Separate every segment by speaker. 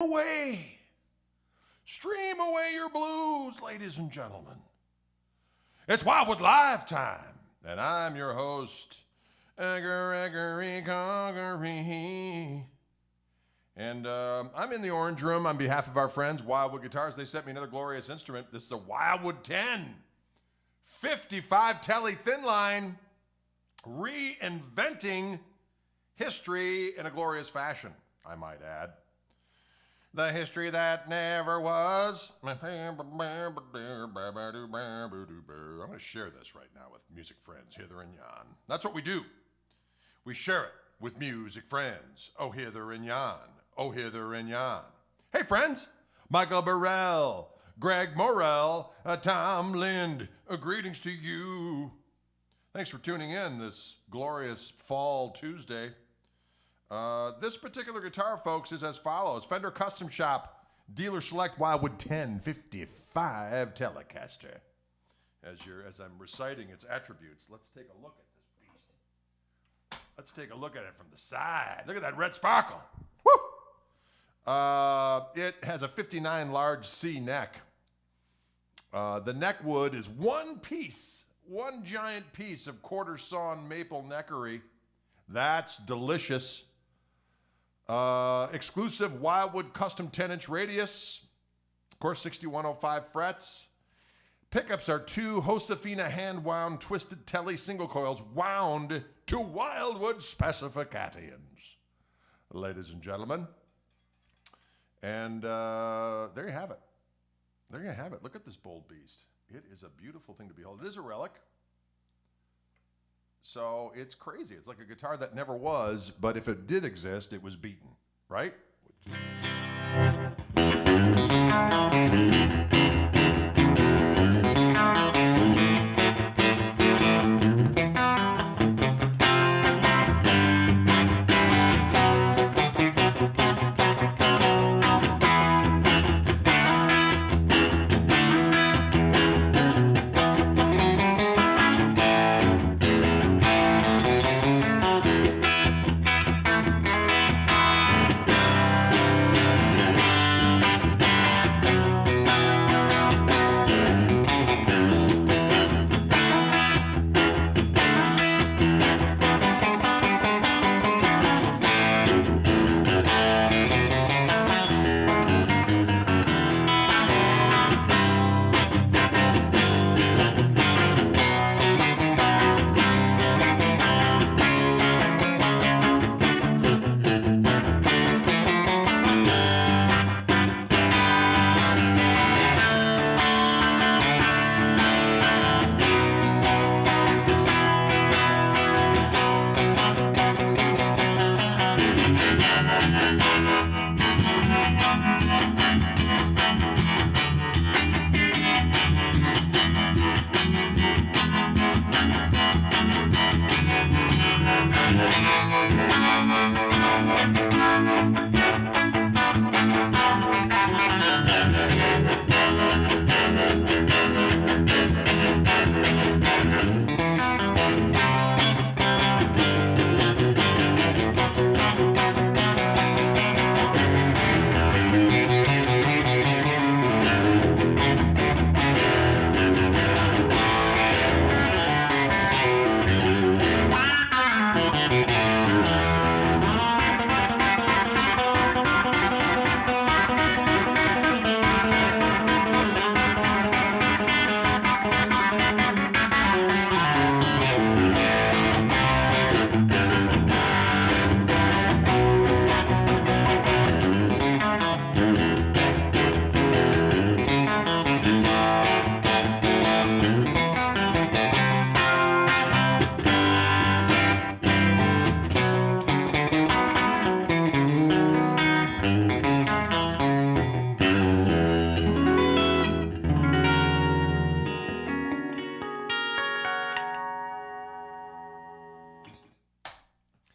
Speaker 1: away. Stream away your blues, ladies and gentlemen. It's Wildwood Live time, and I'm your host, Gregory Congery. And I'm in the Orange Room on behalf of our friends, Wildwood Guitars. They sent me another glorious instrument. This is a Wildwood 10, 55 telly thin line, reinventing history in a glorious fashion, I might add. The history that never was. I'm going to share this right now with music friends, hither and yon. That's what we do. We share it with music friends. Oh, hither and yon. Oh, hither and yon. Hey, friends. Michael Burrell, Greg Morrell, Tom Lind. Greetings to you. Thanks for tuning in this glorious fall Tuesday. This particular guitar, folks, is as follows. Fender Custom Shop, Dealer Select Wildwood 1055 Telecaster. As I'm reciting its attributes, let's take a look at this beast. Let's take a look at it from the side. Look at that red sparkle. Woo! It has a 59 large C neck. The neck wood is one giant piece of quarter sawn maple neckery. That's delicious. Exclusive Wildwood custom 10-inch radius. Of course, 6105 frets. Pickups are two Josefina hand-wound twisted telly single coils wound to Wildwood specifications, ladies and gentlemen. And there you have it. There you have it. Look at this bold beast. It is a beautiful thing to behold. It is a relic. So it's crazy. It's like a guitar that never was, but if it did exist, it was beaten, right?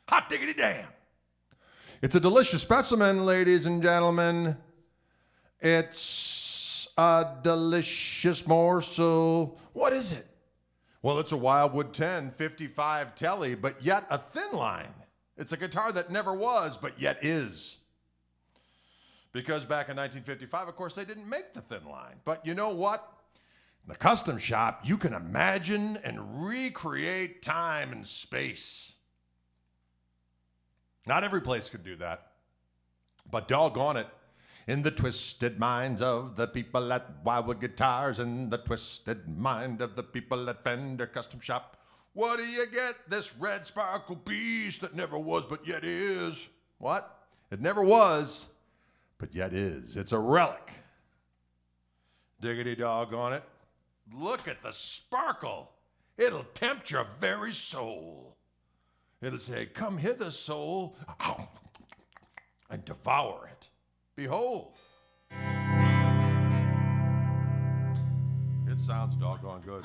Speaker 1: Hot diggity damn. It's a delicious specimen, ladies and gentlemen. It's a delicious morsel. What is it? Well, it's a Wildwood 10 55 telly, but yet a thin line. It's a guitar that never was, but yet is. Because back in 1955, of course, they didn't make the thin line. But you know what? In the custom shop, you can imagine and recreate time and space. Not every place could do that. But doggone it, in the twisted minds of the people at Wildwood Guitars, in the twisted mind of the people at Fender Custom Shop, what do you get? This red sparkle piece that never was but yet is. What? It never was, but yet is. It's a relic. Diggity doggone it. Look at the sparkle. It'll tempt your very soul. It'll say, come hither, soul, and devour it. Behold. It sounds doggone good.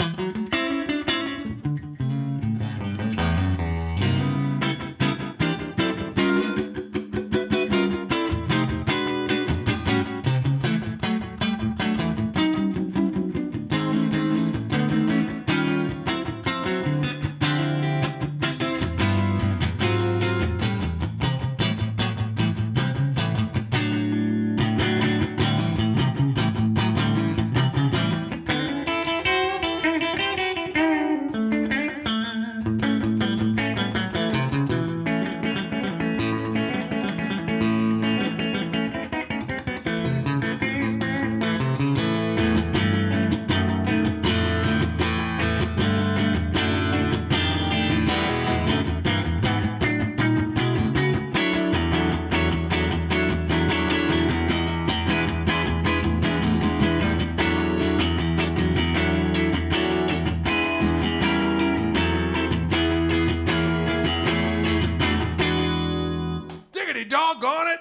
Speaker 1: Doggone it.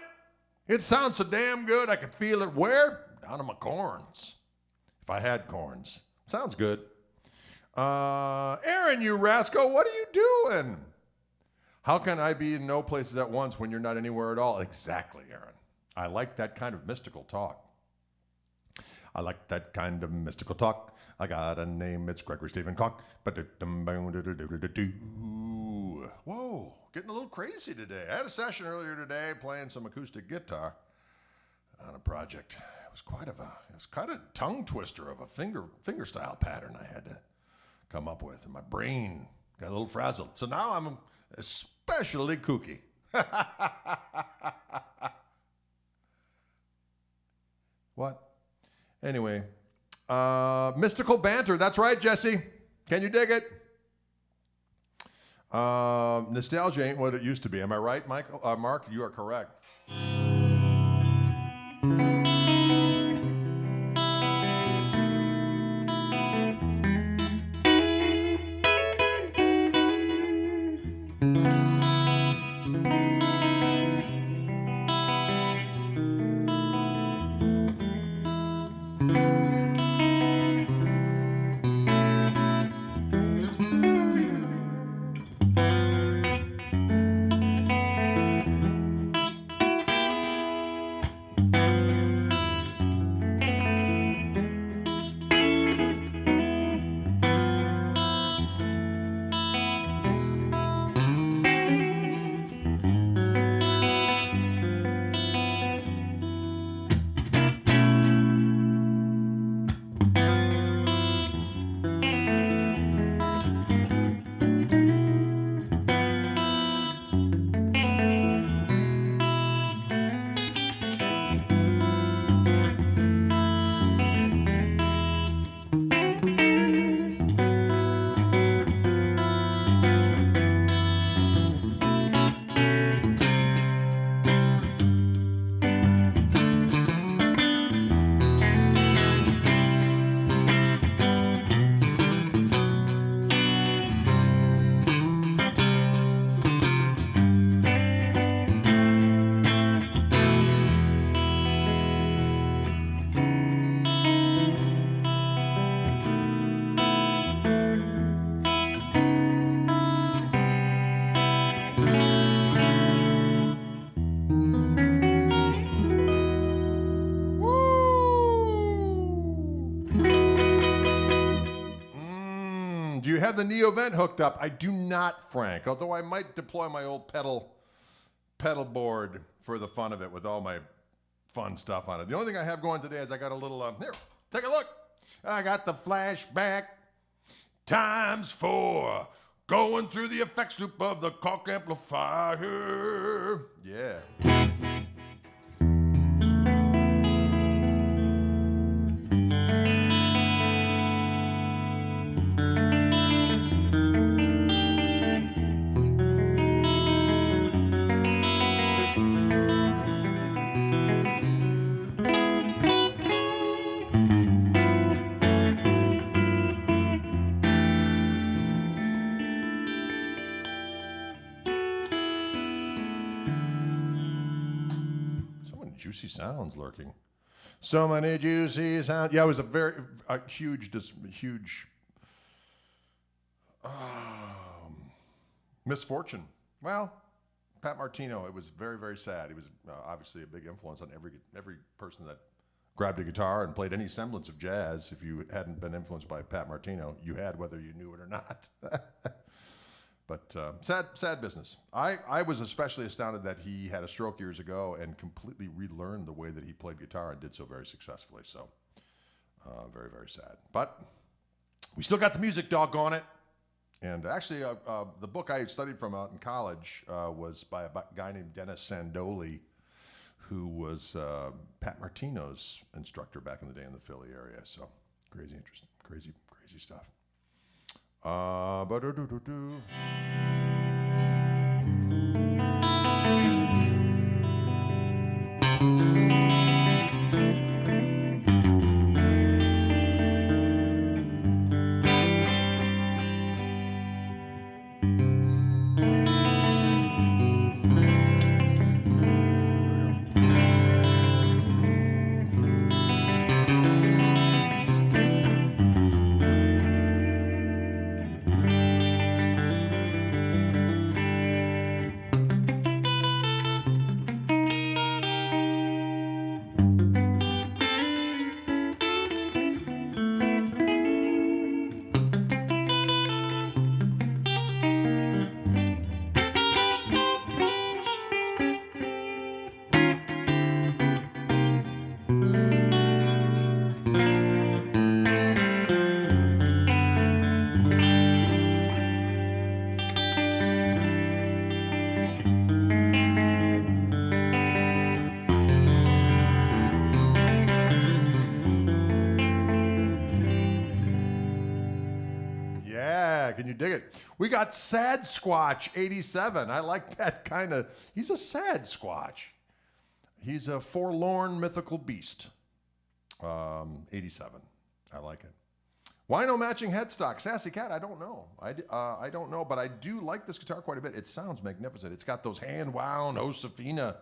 Speaker 1: It sounds so damn good. I could feel it where? Down in my corns. If I had corns. Sounds good. Aaron, you rascal, what are you doing? How can I be in no places at once when you're not anywhere at all? Exactly, Aaron. I like that kind of mystical talk. I like that kind of mystical talk. I got a name, it's Gregory Stephen Koch. Whoa, getting a little crazy today. I had a session earlier today playing some acoustic guitar on a project. It was quite a tongue twister of a finger style pattern I had to come up with, and my brain got a little frazzled. So now I'm especially kooky. What? Anyway, mystical banter. That's right, Jesse. Can you dig it? Nostalgia ain't what it used to be. Am I right, Michael? Mark, you are correct. Do you have the Neo vent hooked up? I do not, Frank, although I might deploy my old pedal board for the fun of it with all my fun stuff on it. The only thing I have going today is I got a little, here, take a look. I got the flashback ×4 going through the effects loop of the Koch amplifier. Yeah. Juicy sounds lurking. So many juicy sounds. Yeah, it was a huge misfortune. Well, Pat Martino, it was very, very sad. He was obviously a big influence on every person that grabbed a guitar and played any semblance of jazz. If you hadn't been influenced by Pat Martino, you had, whether you knew it or not. But sad business. I was especially astounded that he had a stroke years ago and completely relearned the way that he played guitar and did so very successfully. So very, very sad. But we still got the music, doggone it. And actually, the book I studied from out in college was by a guy named Dennis Sandoli, who was Pat Martino's instructor back in the day in the Philly area. So crazy interesting, crazy stuff. Can you dig it? We got Sad Squatch 87. I like that kind of. He's a sad squatch. He's a forlorn mythical beast. 87. I like it. Why no matching headstock? Sassy Cat, I don't know. I don't know, but I do like this guitar quite a bit. It sounds magnificent. It's got those hand-wound Josefina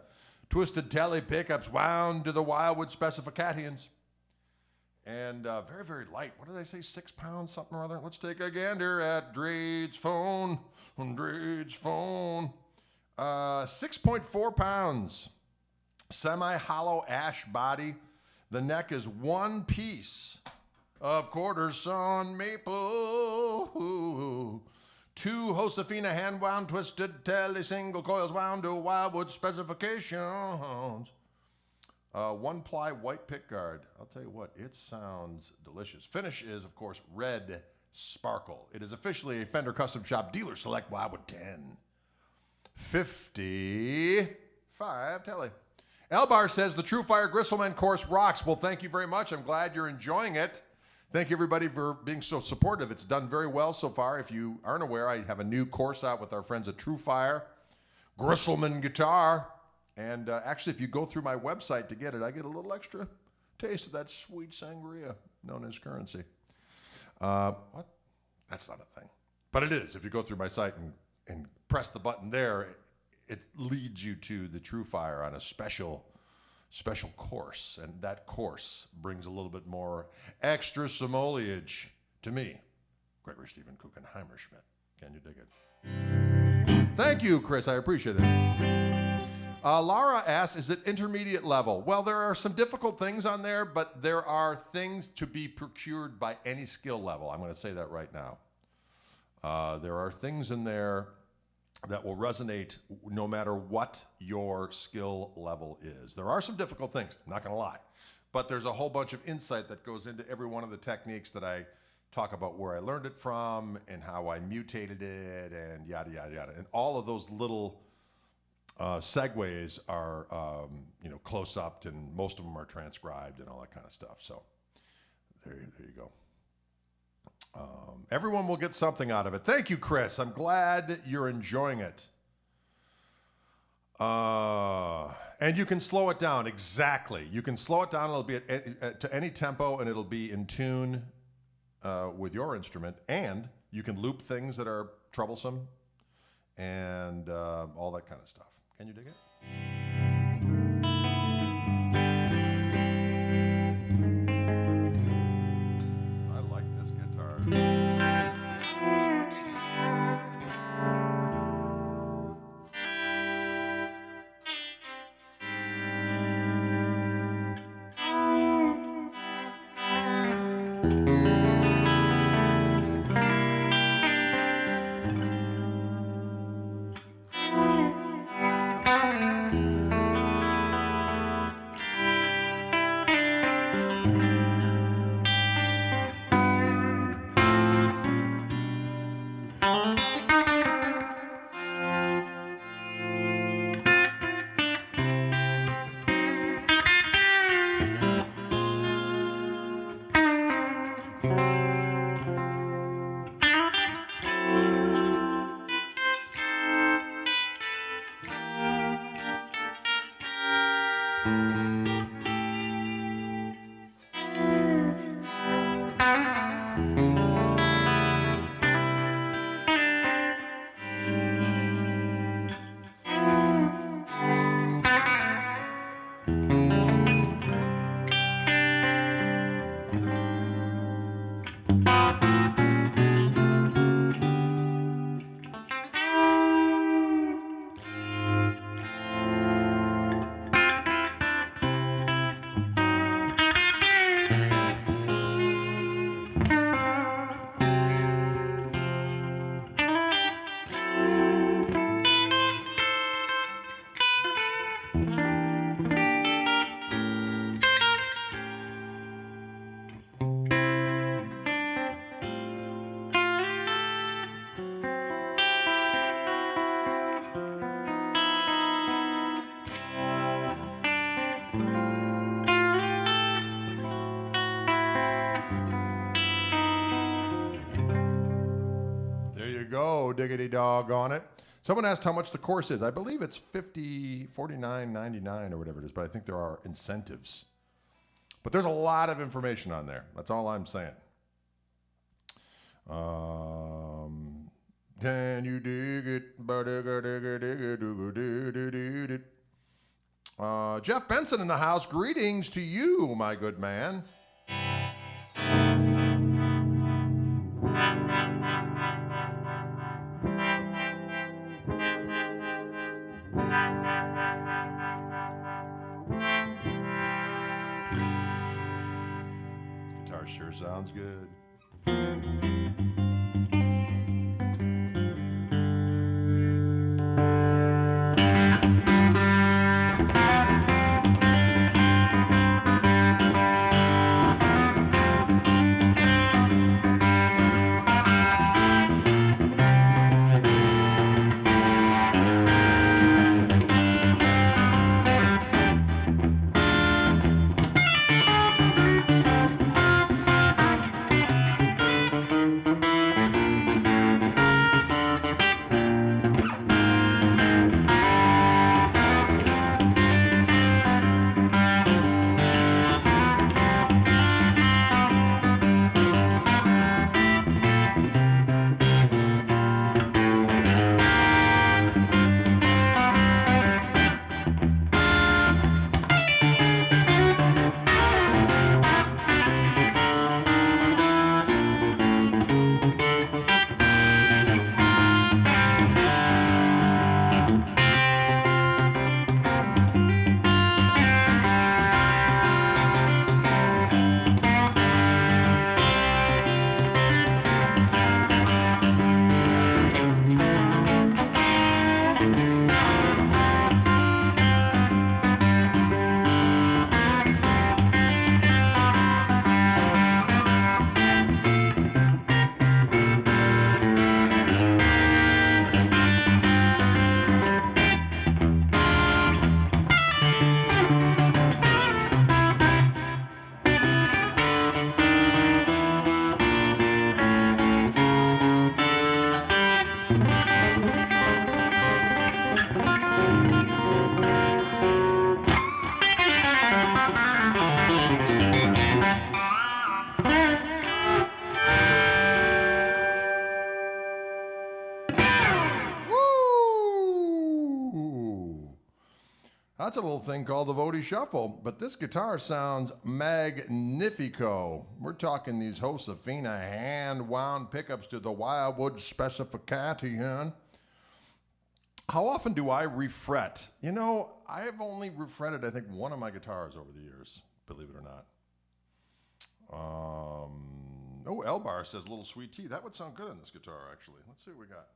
Speaker 1: twisted telly pickups wound to the Wildwood specifications. And very, very light. What did I say? 6 pounds, something or other? Let's take a gander at Drade's phone. 6.4 pounds. Semi-hollow ash body. The neck is one piece of quarter sawn maple. 2 Josefina hand-wound twisted telly single coils wound to Wildwood specifications. 1-ply white pickguard. I'll tell you what, it sounds delicious. Finish is, of course, red sparkle. It is officially a Fender Custom Shop Dealer Select Wildwood 10. 55 telly. Elbar says the Truefire Gristleman course rocks. Well, thank you very much. I'm glad you're enjoying it. Thank you, everybody, for being so supportive. It's done very well so far. If you aren't aware, I have a new course out with our friends at Truefire Gristleman Guitar. And actually, if you go through my website to get it, I get a little extra taste of that sweet sangria known as currency. What? That's not a thing. But it is. If you go through my site and press the button there, it leads you to the Truefire on a special course. And that course brings a little bit more extra simoleage to me, Gregory Stephen Kuchenheimer Schmidt. Can you dig it? Thank you, Chris. I appreciate it. Laura asks, is it intermediate level? Well, there are some difficult things on there, but there are things to be procured by any skill level. I'm going to say that right now. There are things in there that will resonate no matter what your skill level is. There are some difficult things, I'm not gonna lie, but there's a whole bunch of insight that goes into every one of the techniques that I talk about, where I learned it from and how I mutated it and yada, yada, yada. And all of those little segues are, close up, and most of them are transcribed and all that kind of stuff. So there you go. Everyone will get something out of it. Thank you, Chris. I'm glad you're enjoying it. And you can slow it down. Exactly. You can slow it down. It'll be to any tempo, and it'll be in tune with your instrument. And you can loop things that are troublesome and all that kind of stuff. Can you dig it? I like this guitar. Diggity dog on it. Someone asked how much the course is. I believe it's $49.99 or whatever it is, but I think there are incentives. But there's a lot of information on there. That's all I'm saying. Can you dig it? Jeff Benson in the house. Greetings to you, my good man. Sure sounds good. That's a little thing called the Vody Shuffle, but this guitar sounds magnifico. We're talking these Josefina hand-wound pickups to the Wildwood specification. How often do I refret? You know, I have only refretted, I think, one of my guitars over the years, believe it or not. Oh, Elbar says Little Sweet Tea. That would sound good on this guitar, actually. Let's see what we got.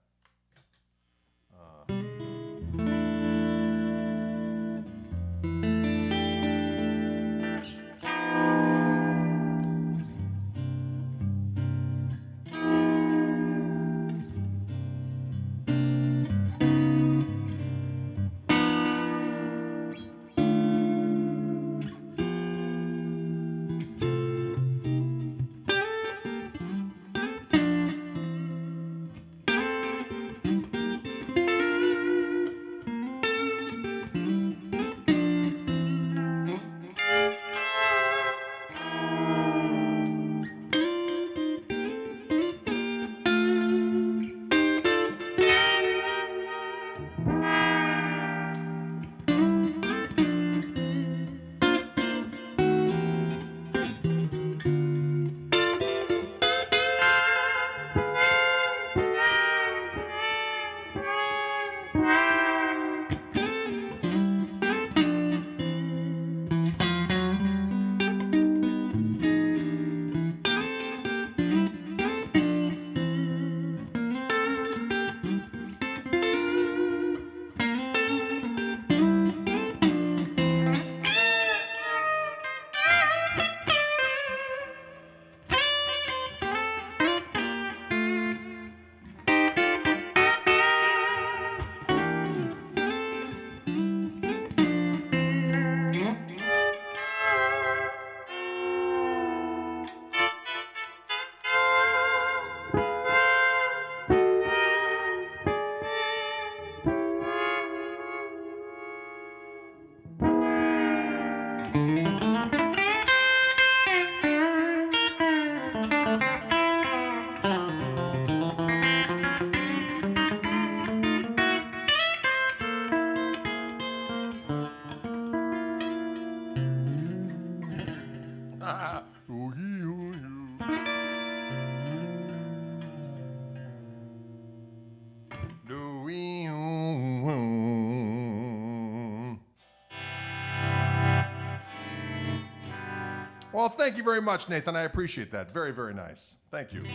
Speaker 1: Well, thank you very much, Nathan. I appreciate that. Very, very nice. Thank you.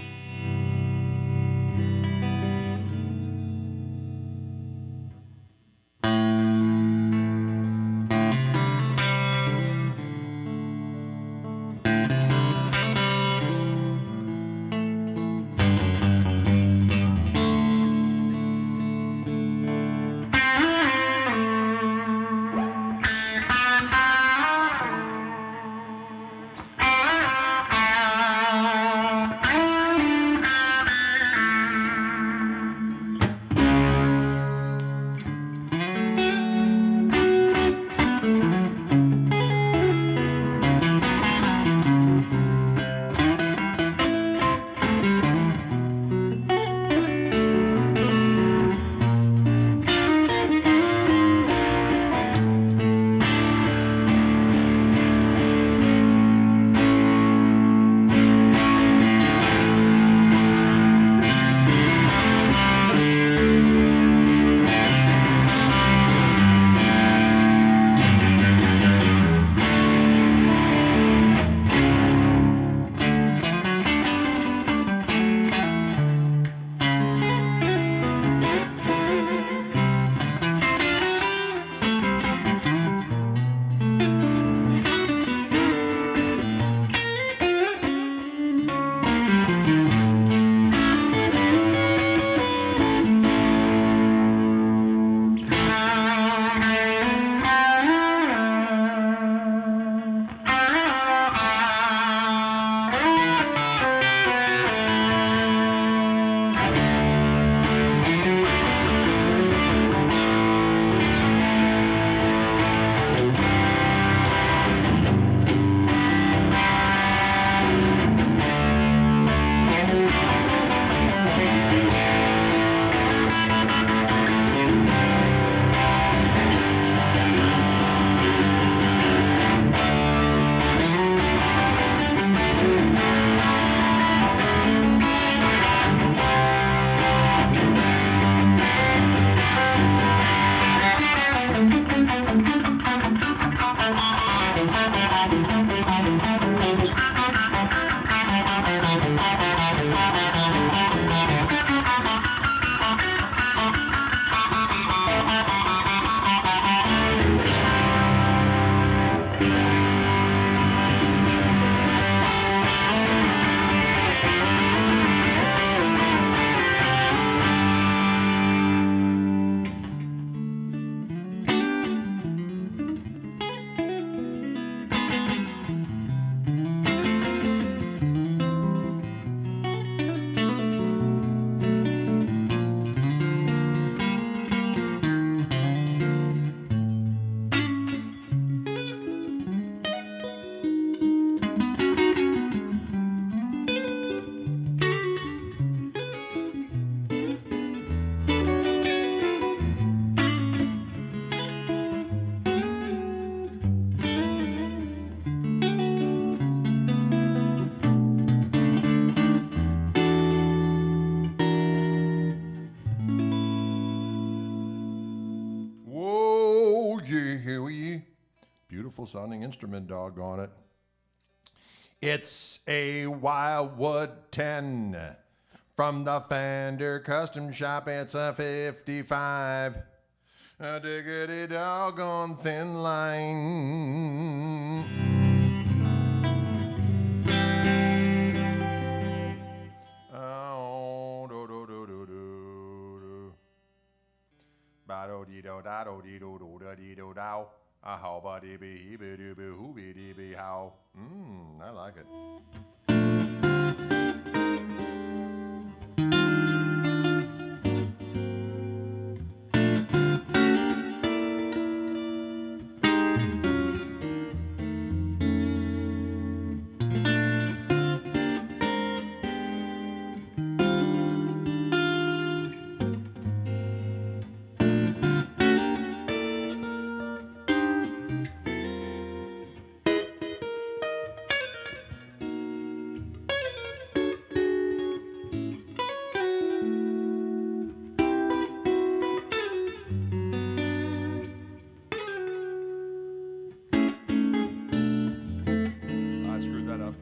Speaker 1: beautiful sounding instrument, doggone it. It's a Wildwood 10 from the Fender Custom Shop. It's a 55. A diggity doggone thin line. Oh, do do do do do. Ba do dee do da do dee do do da dee do dow. A how ba dee be he be doo be who be dee be how. I like it. I screwed that up.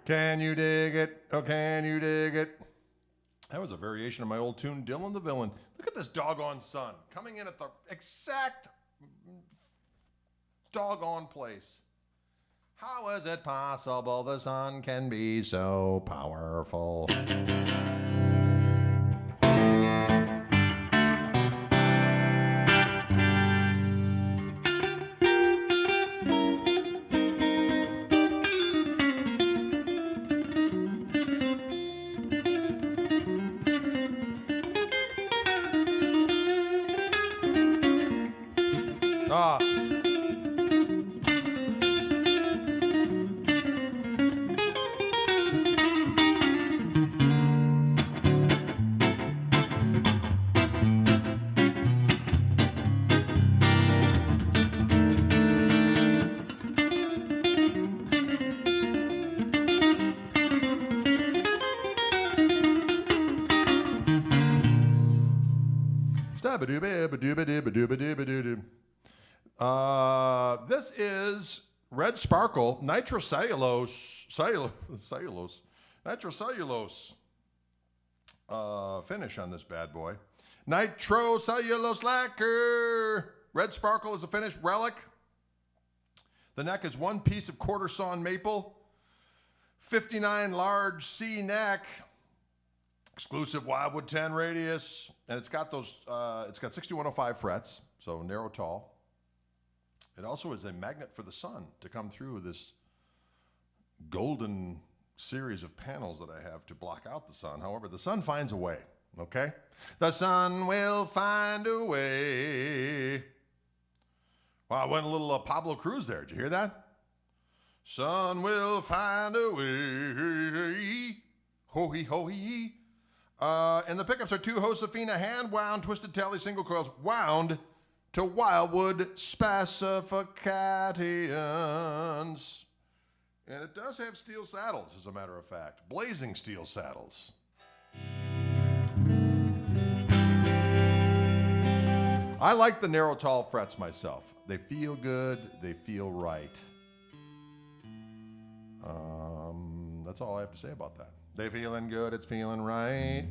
Speaker 1: Can you dig it? Oh, can you dig it? That was a variation of my old tune, Dylan the Villain. Look at this doggone sun coming in at the exact doggone place. How is it possible the sun can be so powerful? Ah. This is red sparkle nitrocellulose nitrocellulose finish on this bad boy. Nitrocellulose lacquer. Red sparkle is a finished relic. The neck is one piece of quarter sawn maple, 59 large C neck, exclusive Wildwood 10 radius, and it's got those. It's got 6105 frets, so narrow tall. It also is a magnet for the sun to come through this golden series of panels that I have to block out the sun. However, the sun finds a way, okay? The sun will find a way. Wow, I went a little Pablo Cruz there. Did you hear that? Sun will find a way. Ho-hee, ho-hee. And the pickups are two Josefina hand-wound twisted tally single coils wound to Wildwood specifications. And it does have steel saddles, as a matter of fact. Blazing steel saddles. I like the narrow, tall frets myself. They feel good. They feel right. That's all I have to say about that. They feeling good. It's feeling right.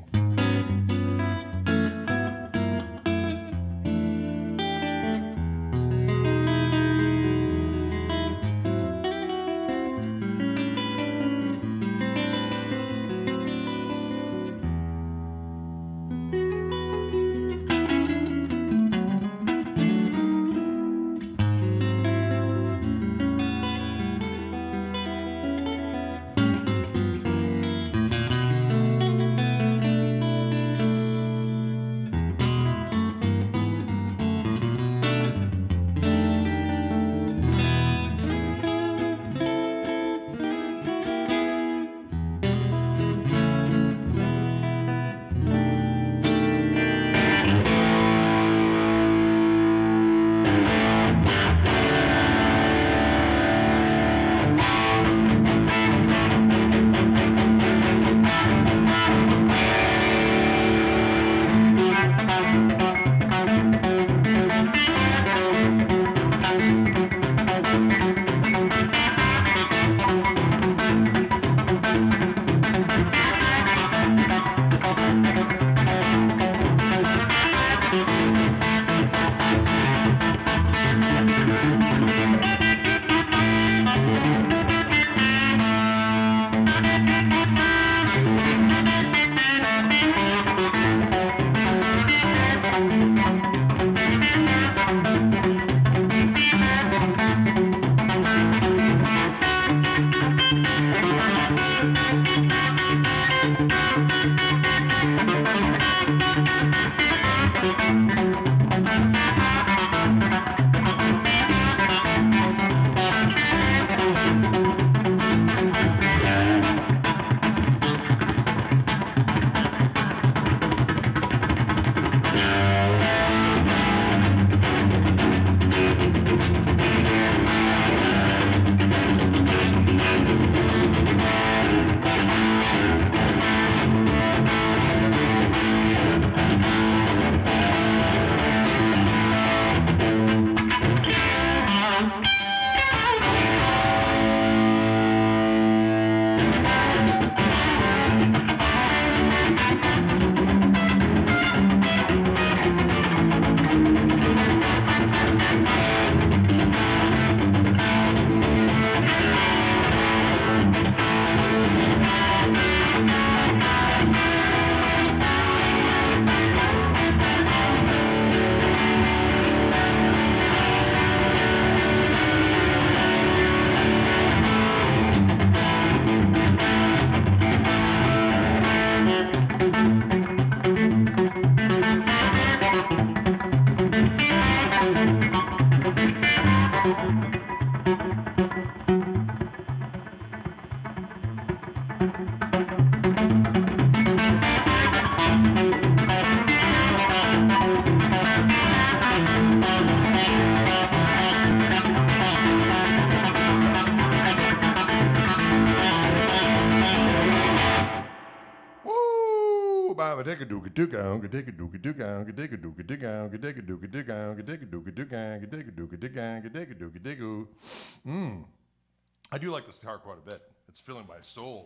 Speaker 1: I do like this guitar quite a bit. It's filling my soul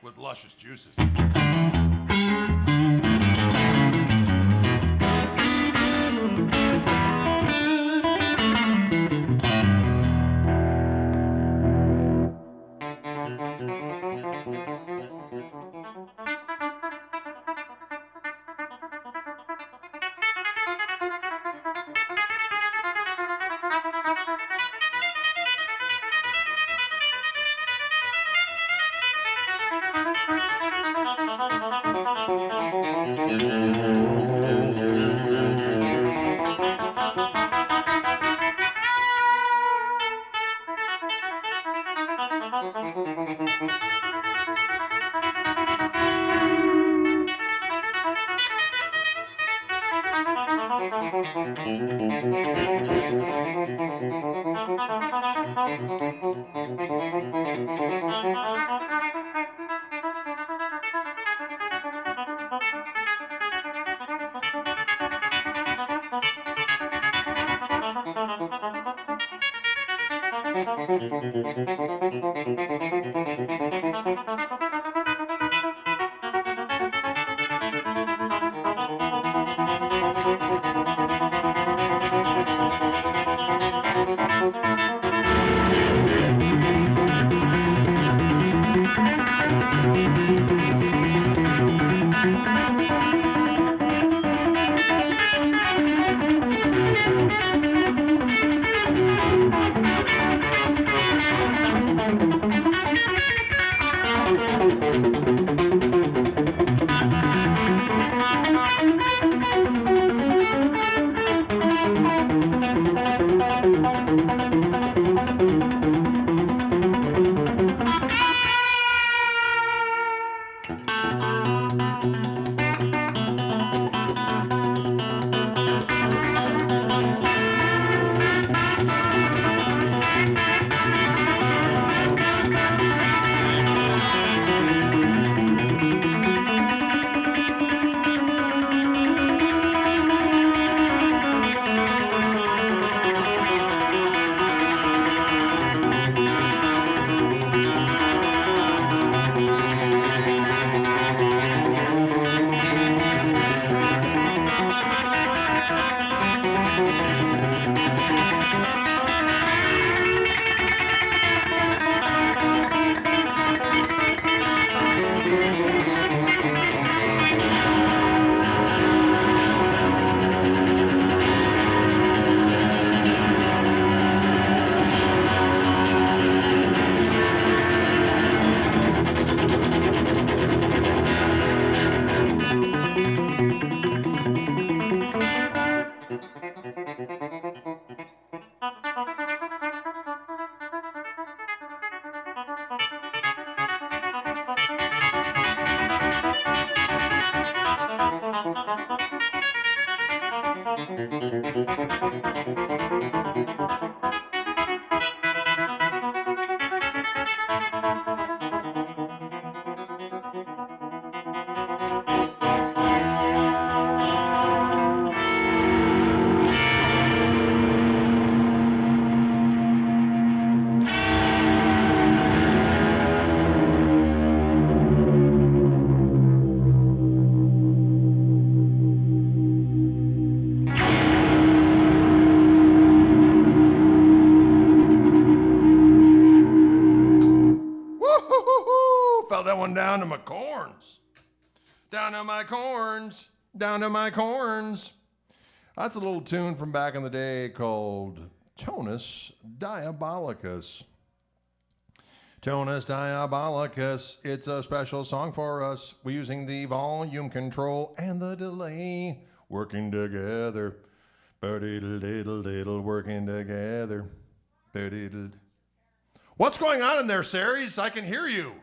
Speaker 1: with luscious juices. Down to my corns. Down to my corns. Down to my corns. That's a little tune from back in the day called Tonus Diabolicus. Tonus Diabolicus, it's a special song for us. We're using the volume control and the delay working together. Ba-diddle-diddle-diddle, working together. Ba-diddle. What's going on in there, Ceres? I can hear you.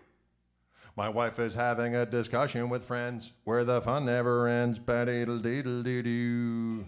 Speaker 1: My wife is having a discussion with friends where the fun never ends. Ba-diddle-diddle-diddle.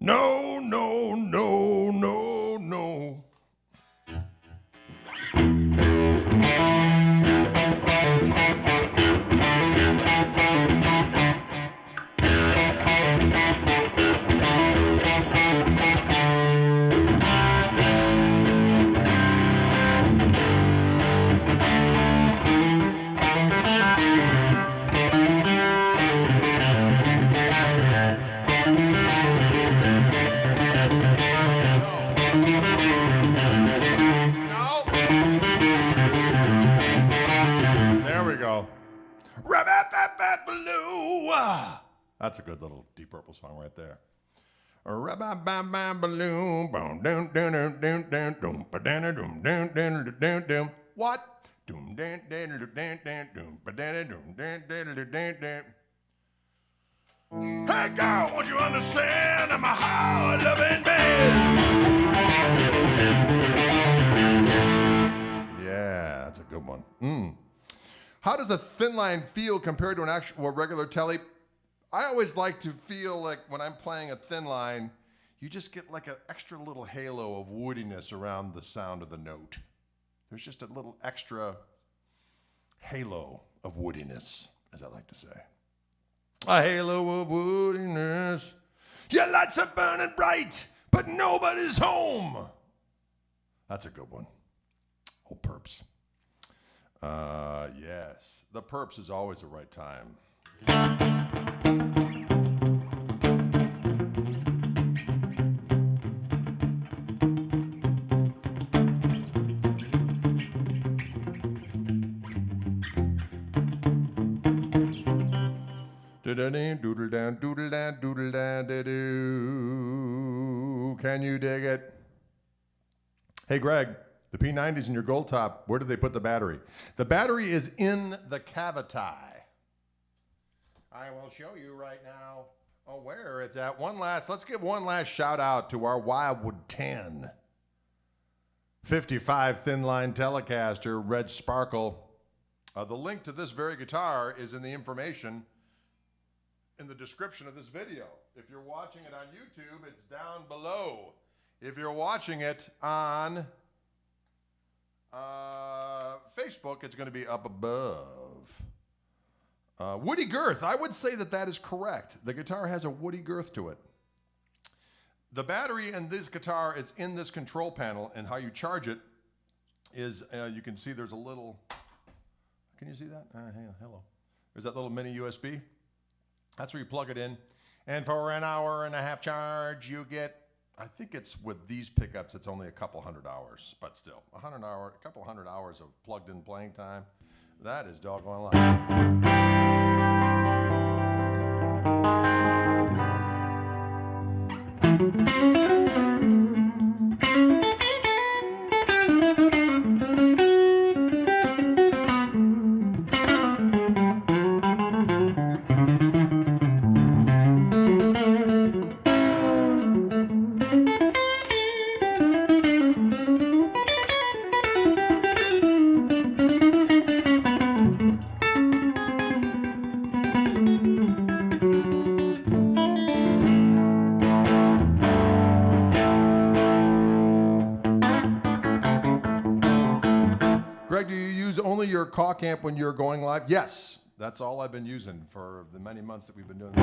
Speaker 1: No, no, no, no, no. That's a good little Deep Purple song right there. What? Hey girl, won't you understand I'm a hard-loving man? Yeah, that's a good one. How does a thin line feel compared to an actual regular telly? I always like to feel like when I'm playing a thin line, you just get like an extra little halo of woodiness around the sound of the note. There's just a little extra halo of woodiness, as I like to say. A halo of woodiness. Your lights are burning bright, but nobody's home. That's a good one. Old Perps. Yes, the Perps is always the right time. Doodle down, doodle down, doodle down, doo. Can you dig it? Hey, Greg, the P90's in your gold top. Where did they put the battery? The battery is in the cavity. I will show you right now where it's at. Let's give one last shout out to our Wildwood 10. 55 thin line Telecaster, red sparkle. The link to this very guitar is in the information in the description of this video. If you're watching it on YouTube, it's down below. If you're watching it on Facebook, it's going to be up above. Woody girth. I would say that is correct. The guitar has a woody girth to it. The battery in this guitar is in this control panel, and how you charge it is, you can see there's a little, can you see that? Hang on, hello. There's that little mini USB. That's where you plug it in. And for an hour and a half charge, you get, I think it's with these pickups, it's only a couple hundred hours, but still, a couple hundred hours of plugged in playing time. That is doggone lot. Greg, do you use only your Koch amp when you're going live? Yes, that's all I've been using for the many months that we've been doing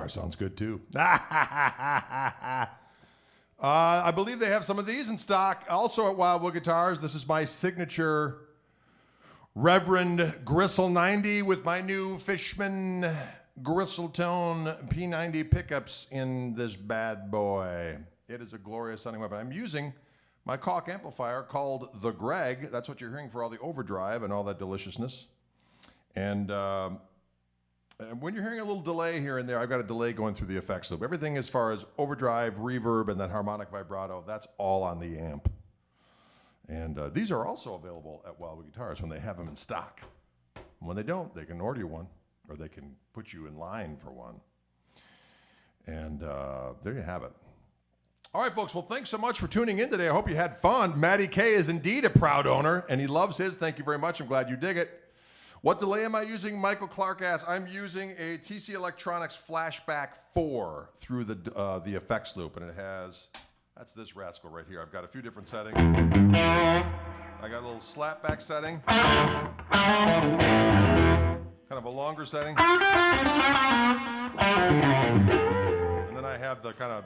Speaker 1: guitar sounds good too. I believe they have some of these in stock also at Wildwood Guitars. This is my signature Reverend Gristle 90 with my new Fishman Gristle-tone P90 pickups in this bad boy. It is a glorious sounding weapon. I'm using my Koch amplifier called the Greg. That's what you're hearing for all the overdrive and all that deliciousness. And when you're hearing a little delay here and there, I've got a delay going through the effects loop. Everything as far as overdrive, reverb, and then harmonic vibrato, that's all on the amp. And these are also available at Wildwood Guitars when they have them in stock. And when they don't, they can order you one, or they can put you in line for one. And there you have it. All right, folks. Well, thanks so much for tuning in today. I hope you had fun. Matty K is indeed a proud owner, and he loves his. Thank you very much. I'm glad you dig it. What delay am I using? Michael Clark asks. I'm using a TC Electronics Flashback 4 through the effects loop, and it has, that's this rascal right here. I've got a few different settings. I got a little slapback setting, kind of a longer setting, and then I have the kind of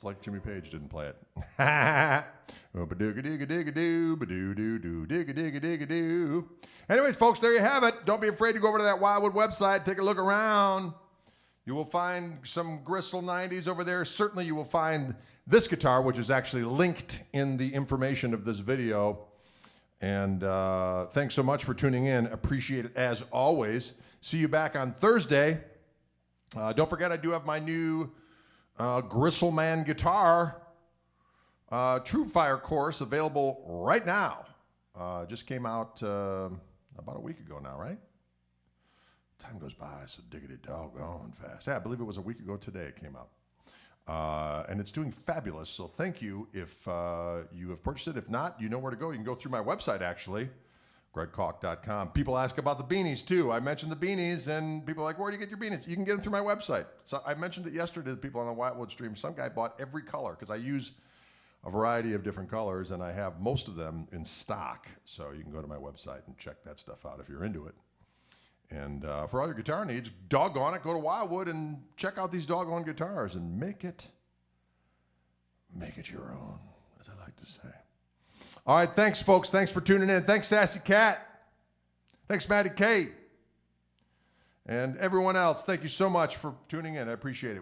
Speaker 1: like Jimmy Page didn't play it. Anyways, folks, there you have it. Don't be afraid to go over to that Wildwood website. Take a look around. You will find some Gristle 90s over there. Certainly you will find this guitar, which is actually linked in the information of this video. And thanks so much for tuning in. Appreciate it as always. See you back on Thursday. Don't forget, I do have my new Gristleman guitar Truefire course available right now. Just came out about a week ago now, right? Time goes by so diggity doggone fast. Yeah, I believe it was a week ago today it came out. And it's doing fabulous, so thank you if you have purchased it. If not, you know where to go. You can go through my website, actually, gregkoch.com. People ask about the beanies, too. I mentioned the beanies, and people are like, where do you get your beanies? You can get them through my website. So I mentioned it yesterday to the people on the Wildwood stream. Some guy bought every color, because I use a variety of different colors, and I have most of them in stock. So you can go to my website and check that stuff out if you're into it. And for all your guitar needs, doggone it, go to Wildwood and check out these doggone guitars and make it your own, as I like to say. All right, thanks, folks. Thanks for tuning in. Thanks, Sassy Cat. Thanks, Matty K. And everyone else, thank you so much for tuning in. I appreciate it.